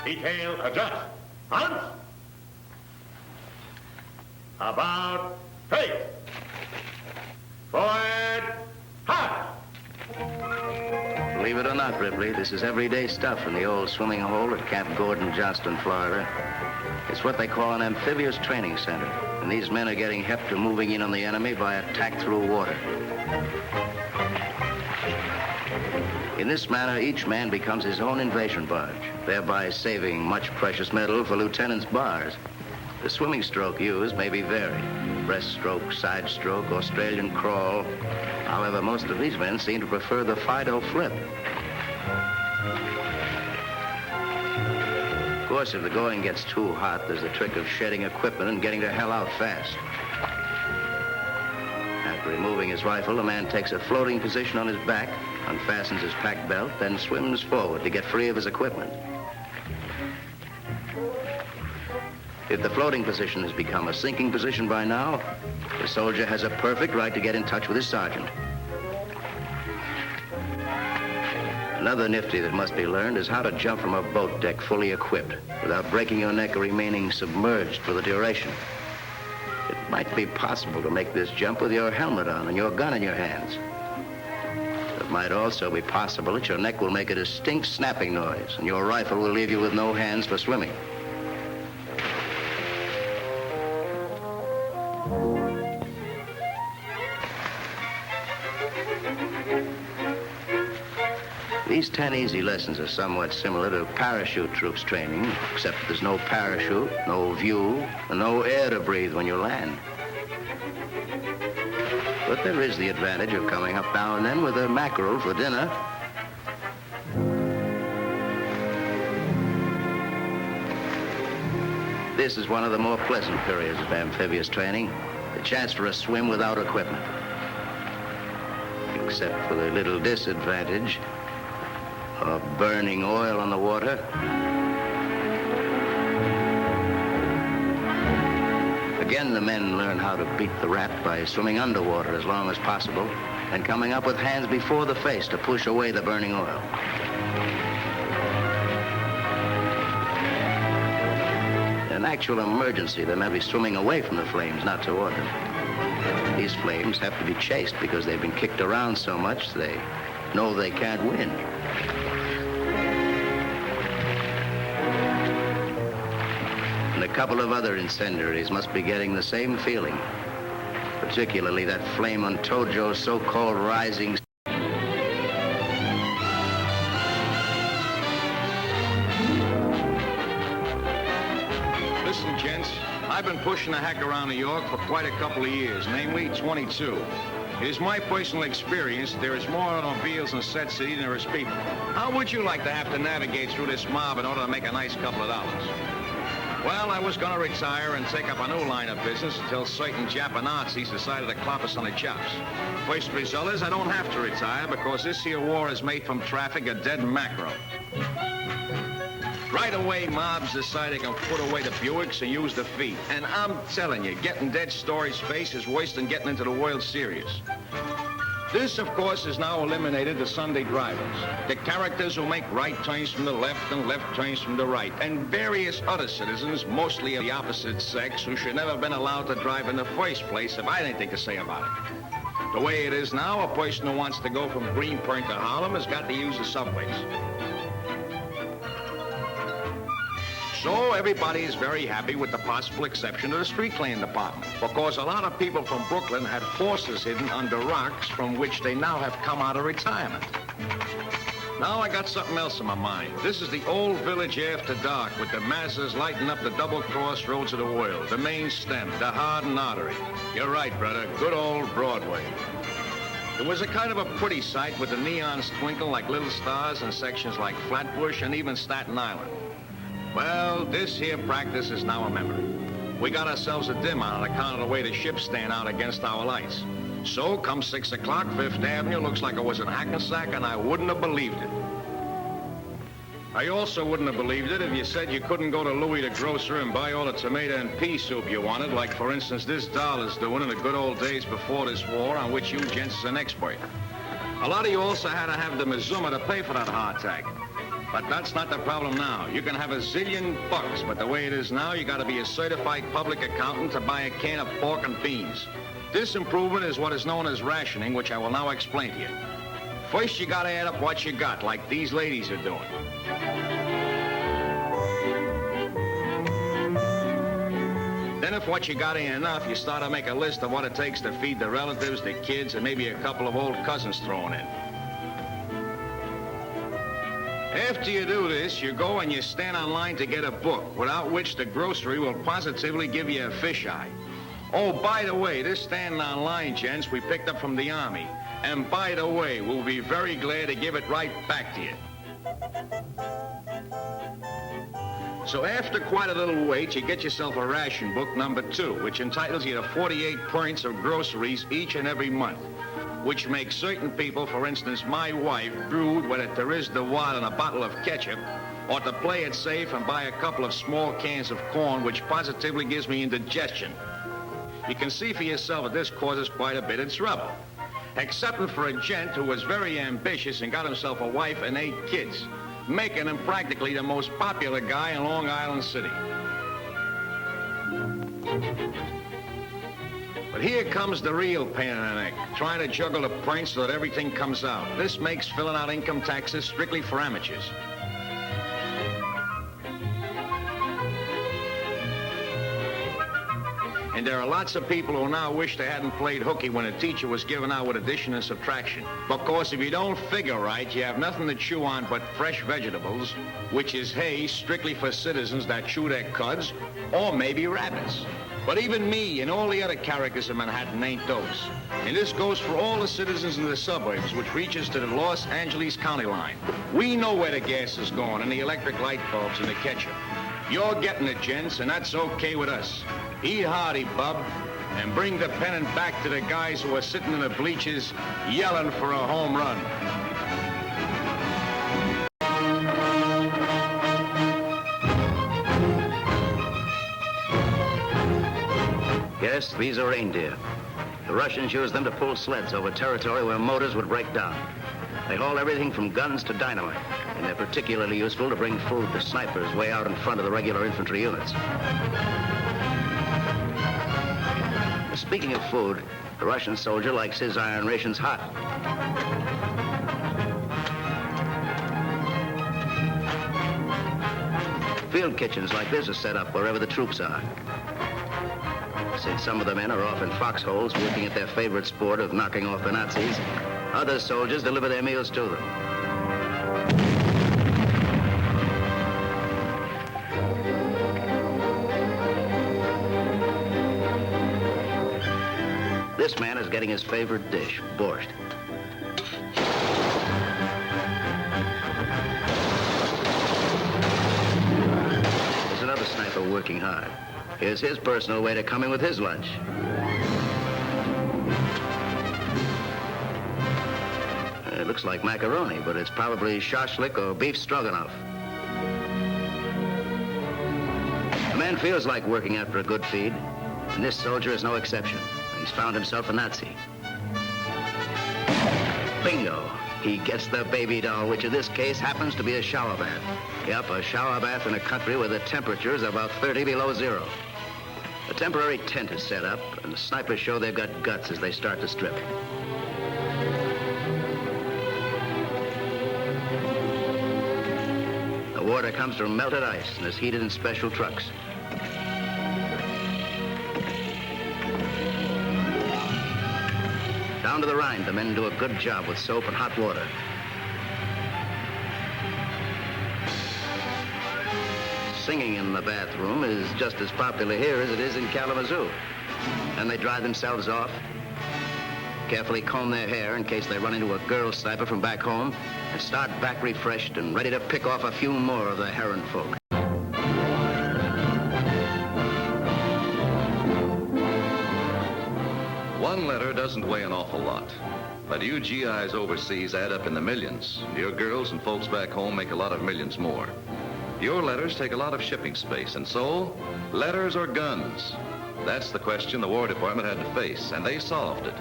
Detail adjust. Balance. About face. Forward. Hard. Believe it or not, Ripley, this is everyday stuff in the old swimming hole at Camp Gordon, Johnston, Florida. It's what they call an amphibious training center, and these men are getting hep to moving in on the enemy by attack through water. In this manner, each man becomes his own invasion barge, thereby saving much precious metal for lieutenants' bars. The swimming stroke used may be varied: breaststroke, side stroke, Australian crawl. However, most of these men seem to prefer the Fido flip. Of course, if the going gets too hot, there's the trick of shedding equipment and getting the hell out fast. After removing his rifle, the man takes a floating position on his back, unfastens his pack belt, then swims forward to get free of his equipment. If the floating position has become a sinking position by now, the soldier has a perfect right to get in touch with his sergeant. Another nifty that must be learned is how to jump from a boat deck fully equipped without breaking your neck or remaining submerged for the duration. It might be possible to make this jump with your helmet on and your gun in your hands. It might also be possible that your neck will make a distinct snapping noise and your rifle will leave you with no hands for swimming. These 10 easy lessons are somewhat similar to parachute troops training, except that there's no parachute, no view, and no air to breathe when you land. But there is the advantage of coming up now and then with a mackerel for dinner. This is one of the more pleasant periods of amphibious training, the chance for a swim without equipment. Except for the little disadvantage of burning oil on the water. Again, the men learn how to beat the rat by swimming underwater as long as possible and coming up with hands before the face to push away the burning oil. In an actual emergency, they may be swimming away from the flames, not toward them. These flames have to be chased because they've been kicked around so much they know they can't win. And a couple of other incendiaries must be getting the same feeling, particularly that flame on Tojo's so-called rising. Listen, gents, I've been pushing the hack around New York for quite a couple of years, namely 22. It is my personal experience that there is more automobiles in Set City than there is people. How would you like to have to navigate through this mob in order to make a nice couple of dollars? Well, I was going to retire and take up a new line of business until certain Japanazis decided to clop us on the chops. First result is I don't have to retire because this here war has made from traffic a dead mackerel. Right away, mobs decide they can put away the Buicks and use the feet. And I'm telling you, getting dead storage space is worse than getting into the World Series. This, of course, has now eliminated the Sunday drivers, the characters who make right turns from the left and left turns from the right, and various other citizens, mostly of the opposite sex, who should never have been allowed to drive in the first place if I had anything to say about it. The way it is now, a person who wants to go from Greenpoint to Harlem has got to use the subways. So everybody is very happy with the possible exception of the street cleaning department, because a lot of people from Brooklyn had horses hidden under rocks from which they now have come out of retirement. Now I got something else in my mind. This is the old village after dark with the masses lighting up the double crossroads of the world, the main stem, the hardened artery. You're right, brother, good old Broadway. It was a kind of a pretty sight with the neons twinkle like little stars in sections like Flatbush and even Staten Island. Well, this here practice is now a memory. We got ourselves a dim on account of the way the ships stand out against our lights. So, come 6 o'clock, Fifth Avenue looks like it was in Hackensack, and I wouldn't have believed it. I also wouldn't have believed it if you said you couldn't go to Louis the grocer and buy all the tomato and pea soup you wanted, like, for instance, this doll is doing in the good old days before this war, on which you gents is an expert. A lot of you also had to have the Mizuma to pay for that hardtack. But that's not the problem now. You can have a zillion bucks, but the way it is now, you got to be a certified public accountant to buy a can of pork and beans. This improvement is what is known as rationing, which I will now explain to you. First, you got to add up what you got, like these ladies are doing. Then if what you got ain't enough, you start to make a list of what it takes to feed the relatives, the kids, and maybe a couple of old cousins thrown in. After you do this, you go and you stand online to get a book, without which the grocery will positively give you a fisheye. Oh, by the way, this standing online, gents, we picked up from the Army. And by the way, we'll be very glad to give it right back to you. So after quite a little wait, you get yourself a ration book number 2, which entitles you to 48 points of groceries each and every month, which makes certain people, for instance, my wife, brood whether there is the water and a bottle of ketchup, or to play it safe and buy a couple of small cans of corn, which positively gives me indigestion. You can see for yourself that this causes quite a bit of trouble, excepting for a gent who was very ambitious and got himself a wife and 8 kids, making him practically the most popular guy in Long Island City. But here comes the real pain in the neck, trying to juggle the points so that everything comes out. This makes filling out income taxes strictly for amateurs. And there are lots of people who now wish they hadn't played hooky when a teacher was given out with addition and subtraction. Because if you don't figure right, you have nothing to chew on but fresh vegetables, which is hay strictly for citizens that chew their cuds, or maybe rabbits. But even me and all the other characters in Manhattan ain't those. And this goes for all the citizens in the suburbs, which reaches to the Los Angeles county line. We know where the gas is going and the electric light bulbs and the ketchup. You're getting it, gents, and that's okay with us. Eat hearty, bub, and bring the pennant back to the guys who are sitting in the bleachers yelling for a home run. Yes, these are reindeer. The Russians used them to pull sleds over territory where motors would break down. They haul everything from guns to dynamite, and they're particularly useful to bring food to snipers way out in front of the regular infantry units. Speaking of food, the Russian soldier likes his iron rations hot. Field kitchens like this are set up wherever the troops are. Since some of the men are off in foxholes working at their favorite sport of knocking off the Nazis, other soldiers deliver their meals to them. This man is getting his favorite dish, borscht. There's another sniper working hard. Here's his personal way to coming with his lunch. It looks like macaroni, but it's probably shashlik or beef stroganoff. A man feels like working after a good feed, and this soldier is no exception. He's found himself a Nazi. Bingo! He gets the baby doll, which in this case happens to be a shower bath. Yep, a shower bath in a country where the temperature is about 30 below zero. A temporary tent is set up, and the snipers show they've got guts as they start to strip. The water comes from melted ice and is heated in special trucks. Down to the rind, the men do a good job with soap and hot water. Singing in the bathroom is just as popular here as it is in Kalamazoo. And they dry themselves off, carefully comb their hair in case they run into a girl sniper from back home, and start back refreshed and ready to pick off a few more of the heron folk. One letter doesn't weigh an awful lot, but you GIs overseas add up in the millions. Your girls and folks back home make a lot of millions more. Your letters take a lot of shipping space, and so, letters or guns? That's the question the War Department had to face, and they solved it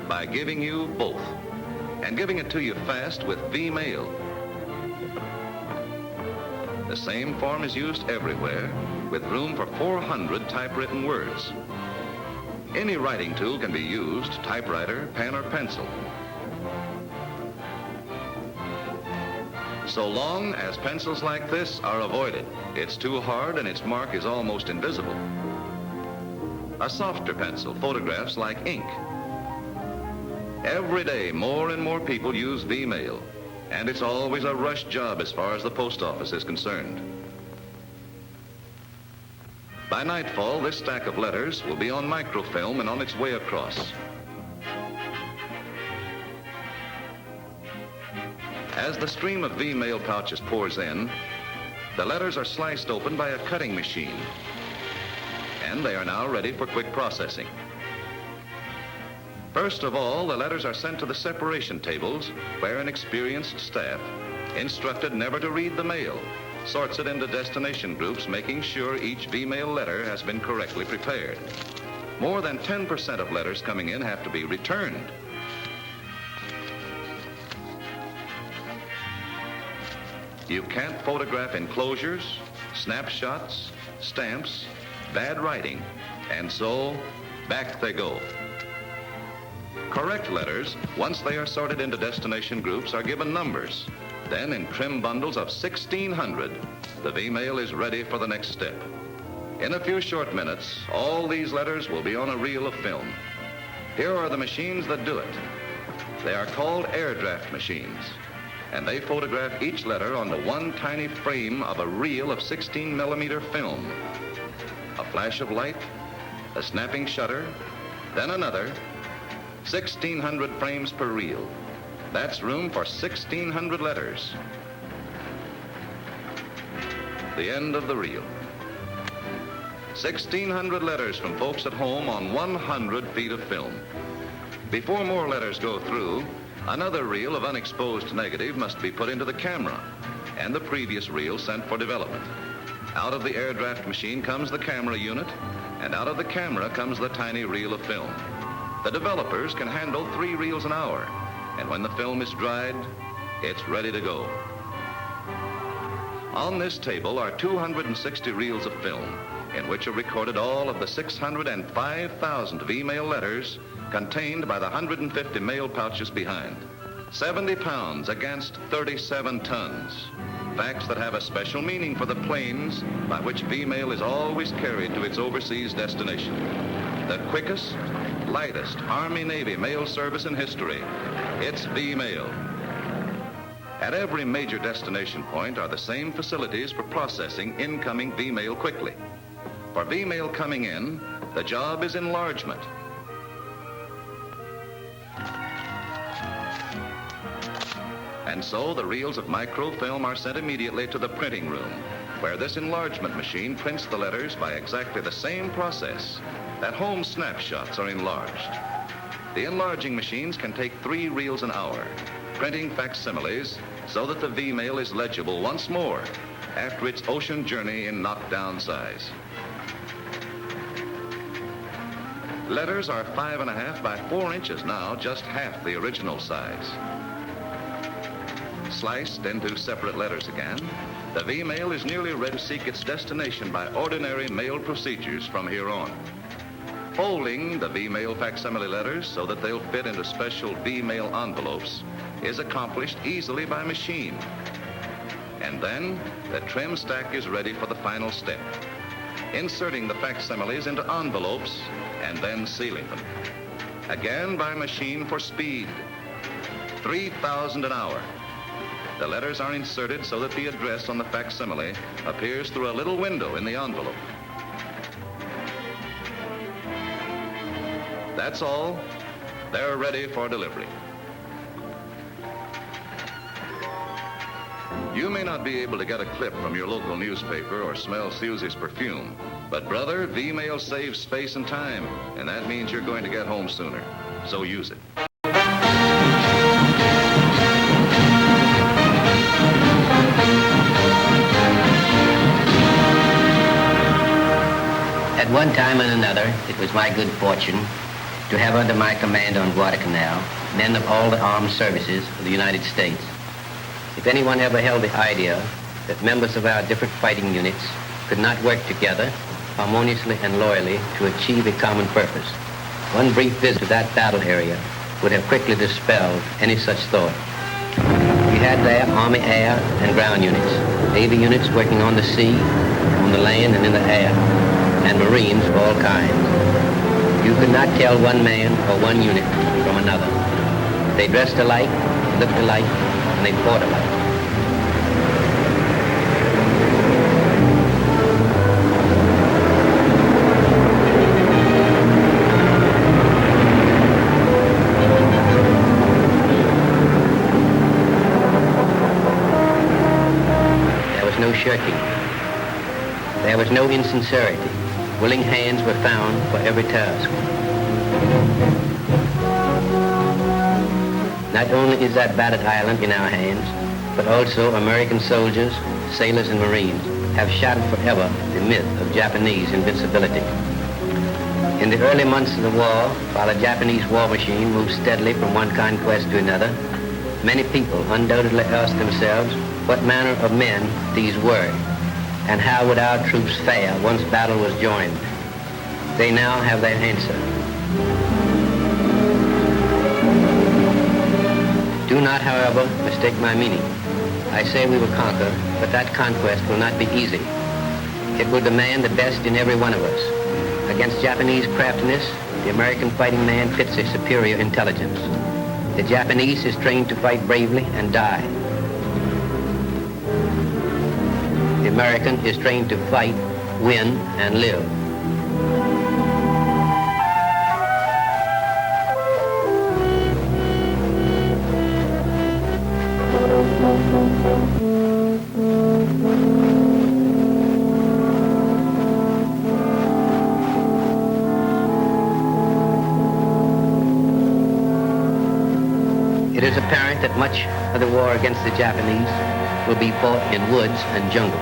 by giving you both, and giving it to you fast with V-mail. The same form is used everywhere, with room for 400 typewritten words. Any writing tool can be used, typewriter, pen, or pencil. So long as pencils like this are avoided. It's too hard and its mark is almost invisible. A softer pencil photographs like ink. Every day, more and more people use V-mail, and it's always a rush job as far as the post office is concerned. By nightfall, this stack of letters will be on microfilm and on its way across. As the stream of V-mail pouches pours in, the letters are sliced open by a cutting machine, and they are now ready for quick processing. First of all, the letters are sent to the separation tables, where an experienced staff, instructed never to read the mail, sorts it into destination groups, making sure each V-mail letter has been correctly prepared. More than 10% of letters coming in have to be returned. You can't photograph enclosures, snapshots, stamps, bad writing, and so back they go. Correct letters, once they are sorted into destination groups, are given numbers. Then, in trim bundles of 1,600, the V-mail is ready for the next step. In a few short minutes, all these letters will be on a reel of film. Here are the machines that do it. They are called air draft machines, and they photograph each letter onto one tiny frame of a reel of 16mm film. A flash of light, a snapping shutter, then another, 1,600 frames per reel. That's room for 1,600 letters. The end of the reel. 1,600 letters from folks at home on 100 feet of film. Before more letters go through, another reel of unexposed negative must be put into the camera, and the previous reel sent for development. Out of the air draft machine comes the camera unit, and out of the camera comes the tiny reel of film. The developers can handle 3 reels an hour, and when the film is dried, it's ready to go. On this table are 260 reels of film, in which are recorded all of the 605,000 V-mail letters contained by the 150 mail pouches behind. 70 pounds against 37 tons. Facts that have a special meaning for the planes by which V-mail is always carried to its overseas destination. The quickest, lightest Army-Navy mail service in history. It's V-mail. At every major destination point are the same facilities for processing incoming V-mail quickly. For V-mail coming in, the job is enlargement. And so the reels of microfilm are sent immediately to the printing room, where this enlargement machine prints the letters by exactly the same process that home snapshots are enlarged. The enlarging machines can take 3 reels an hour, printing facsimiles so that the V-mail is legible once more after its ocean journey in knockdown size. Letters are 5.5 by 4 inches now, just half the original size. Sliced into separate letters again, the V-mail is nearly ready to seek its destination by ordinary mail procedures from here on. Folding the V-mail facsimile letters so that they'll fit into special V-mail envelopes is accomplished easily by machine. And then the trim stack is ready for the final step, inserting the facsimiles into envelopes and then sealing them. Again by machine for speed. 3,000 an hour. The letters are inserted so that the address on the facsimile appears through a little window in the envelope. That's all. They're ready for delivery. You may not be able to get a clip from your local newspaper or smell Susie's perfume, but brother, V-mail saves space and time, and that means you're going to get home sooner. So use it. At one time and another, it was my good fortune to have under my command on Guadalcanal men of all the armed services of the United States. If anyone ever held the idea that members of our different fighting units could not work together harmoniously and loyally to achieve a common purpose. One brief visit to that battle area would have quickly dispelled any such thought. We had there Army air and ground units, Navy units working on the sea, on the land and in the air, and Marines of all kinds. You could not tell one man or one unit from another. They dressed alike, looked alike, and they fought alike. No shirking. There was no insincerity. Willing hands were found for every task. Not only is that battered island in our hands, but also American soldiers, sailors, and Marines have shattered forever the myth of Japanese invincibility. In the early months of the war, while the Japanese war machine moved steadily from one conquest to another, many people undoubtedly asked themselves what manner of men these were, and how would our troops fare once battle was joined. They now have their answer. Do not, however, mistake my meaning. I say we will conquer, but that conquest will not be easy. It will demand the best in every one of us. Against Japanese craftiness, the American fighting man pits a superior intelligence. The Japanese is trained to fight bravely and die. The American is trained to fight, win, and live. It is apparent that much of the war against the Japanese will be fought in woods and jungle.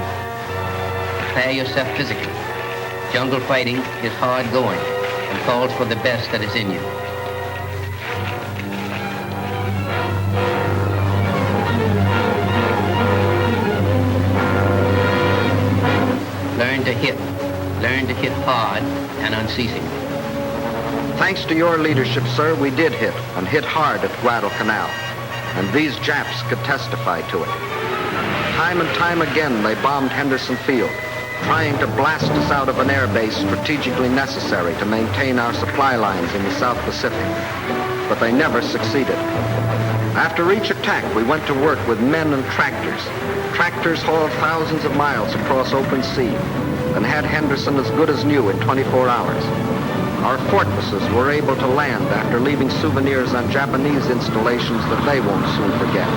Prepare yourself physically. Jungle fighting is hard going and calls for the best that is in you. Learn to hit. Learn to hit hard and unceasingly. Thanks to your leadership, sir, we did hit, and hit hard at Guadalcanal. And these Japs could testify to it. Time and time again, they bombed Henderson Field, trying to blast us out of an air base strategically necessary to maintain our supply lines in the South Pacific. But they never succeeded. After each attack, we went to work with men and tractors. Tractors hauled thousands of miles across open sea and had Henderson as good as new in 24 hours. Our fortresses were able to land after leaving souvenirs on Japanese installations that they won't soon forget.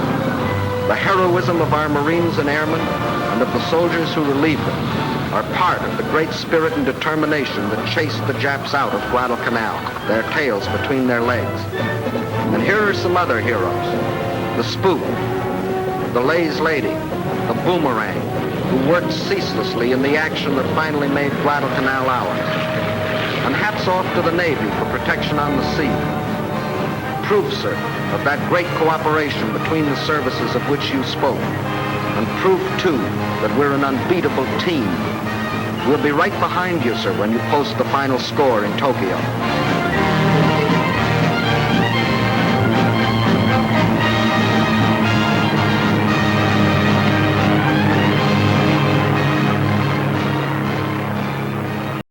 The heroism of our Marines and airmen and of the soldiers who relieved them are part of the great spirit and determination that chased the Japs out of Guadalcanal, their tails between their legs. And here are some other heroes. The Spook, the Lay's Lady, the Boomerang, who worked ceaselessly in the action that finally made Guadalcanal ours. And hats off to the Navy for protection on the sea. Proof, sir, of that great cooperation between the services of which you spoke. And proof, too, that we're an unbeatable team. We'll be right behind you, sir, when you post the final score in Tokyo.